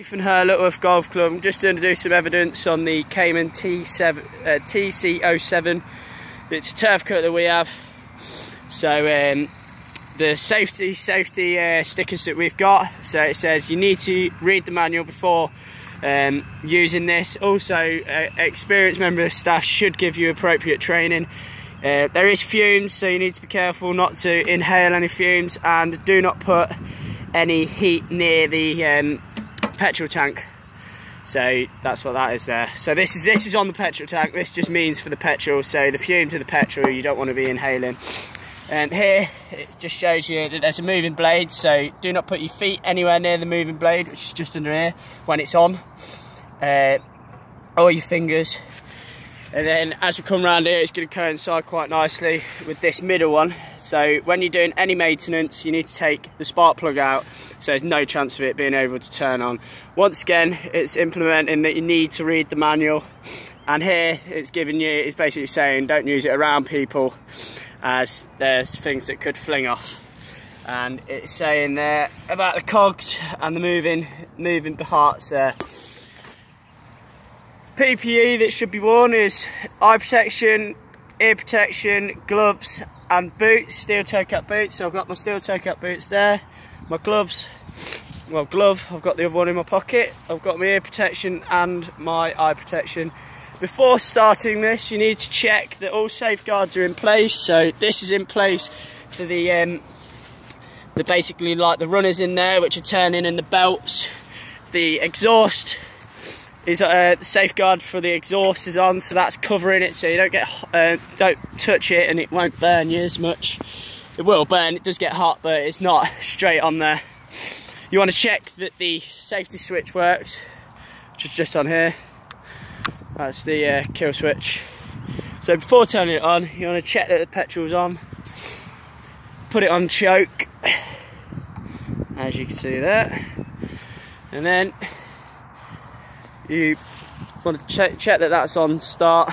Nathan Hurl Lutworth Golf Club. I'm just going to do some evidence on the Camon tc07. It's a turf cut that we have. So the safety stickers that we've got. So it says you need to read the manual before using this. Also, experienced member of staff should give you appropriate training. There is fumes, so you need to be careful not to inhale any fumes, and do not put any heat near the petrol tank. So that's what that is there. So this is on the petrol tank. This just means for the petrol, so the fumes of the petrol you don't want to be inhaling. Here it just shows you that there's a moving blade, so do not put your feet anywhere near the moving blade, which is just under here when it's on, or your fingers. And then as we come around here, it's going to coincide quite nicely with this middle one. So when you're doing any maintenance, you need to take the spark plug out, so there's no chance of it being able to turn on. Once again, it's implementing that you need to read the manual, and here it's basically saying don't use it around people, as there's things that could fling off. And it's saying there about the cogs and the moving parts there. PPE that should be worn is eye protection, ear protection, gloves and boots, steel toe cap boots. So I've got my steel toe cap boots there, my gloves, well glove, I've got the other one in my pocket, I've got my ear protection and my eye protection. Before starting this, you need to check that all safeguards are in place. So this is in place for the basically like the runners in there, which are turning, and the belts. The exhaust is the safeguard for the exhaust is on, so that's covering it, so you don't touch it and it won't burn you as much. It will burn, it does get hot, but it's not straight on there. You want to check that the safety switch works, which is just on here. That's the kill switch. So before turning it on, you want to check that the petrol's on. Put it on choke, as you can see there, and then you want to check that that's on start.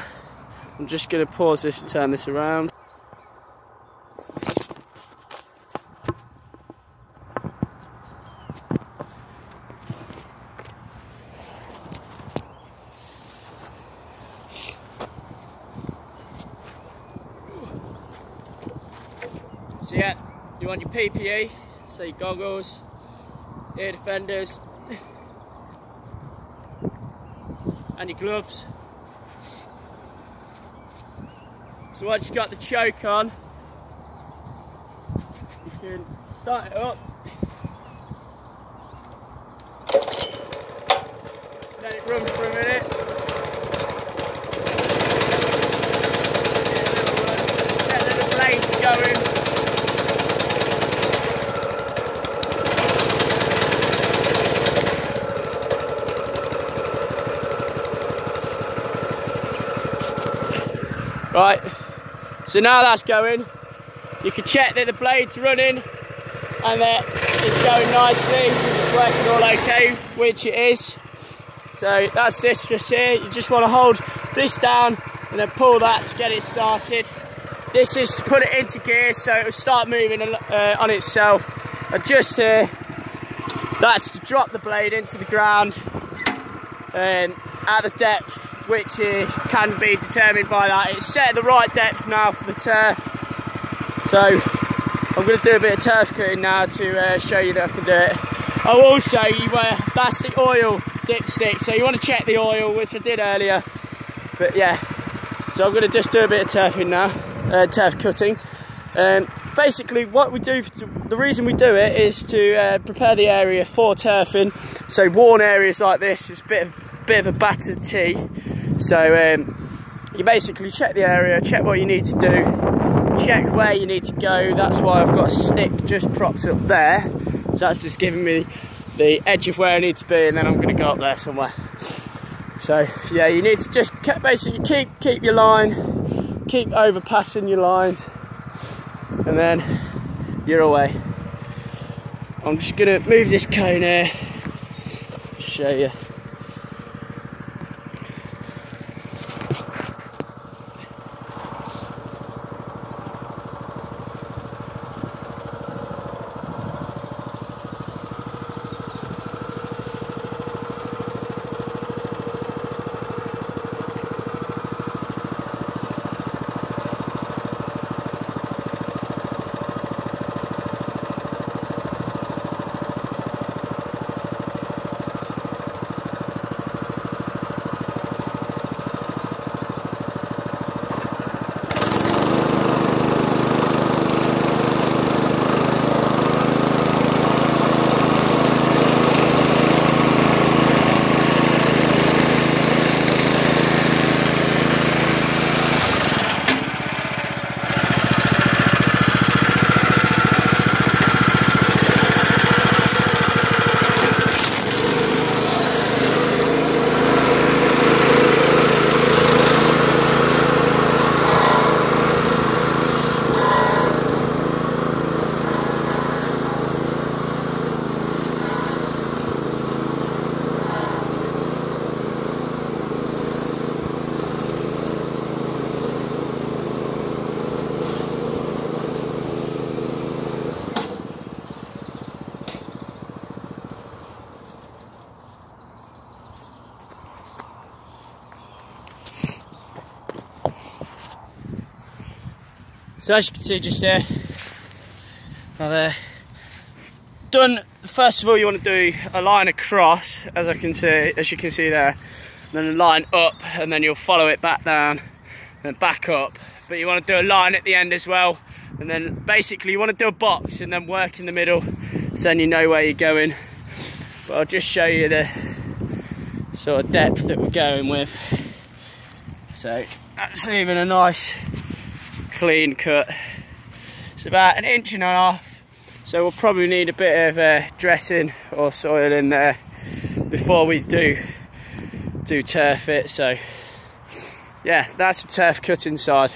I'm just going to pause this and turn this around. So yeah, you want your PPE, so your goggles, ear defenders, and your gloves. So once you've got the choke on, you can start it up. Let it run for a minute. Get the blades going. Right, so now that's going, you can check that the blade's running and that it's going nicely, it's working all okay, which it is. So that's this just here. You just want to hold this down and then pull that to get it started. This is to put it into gear so it will start moving on itself. And just here, that's to drop the blade into the ground at the depth, which can be determined by that. It's set at the right depth now for the turf. So I'm going to do a bit of turf cutting now to show you that I can do it. Oh, also, that's the oil dipstick, so you want to check the oil, which I did earlier. But yeah, so I'm going to just do a bit of turfing now, turf cutting. Basically, what we do, the reason we do it is to prepare the area for turfing. So worn areas like this is a bit of a battered tee. So you basically check the area, check what you need to do, check where you need to go. That's why I've got a stick just propped up there. So that's just giving me the edge of where I need to be, and then I'm going to go up there somewhere. So yeah, you need to just basically keep your line, keep overpassing your lines, and then you're away. I'm just going to move this cone here, show you. So as you can see just here, now done. First of all, you want to do a line across, as you can see there, then a line up, and then you'll follow it back down and back up. But you want to do a line at the end as well, and then basically you want to do a box and then work in the middle, so then you know where you're going. But I'll just show you the sort of depth that we're going with. So that's even a nice clean cut. It's about 1.5 inches, so we'll probably need a bit of dressing or soil in there before we do turf it. So yeah, that's a turf cut inside.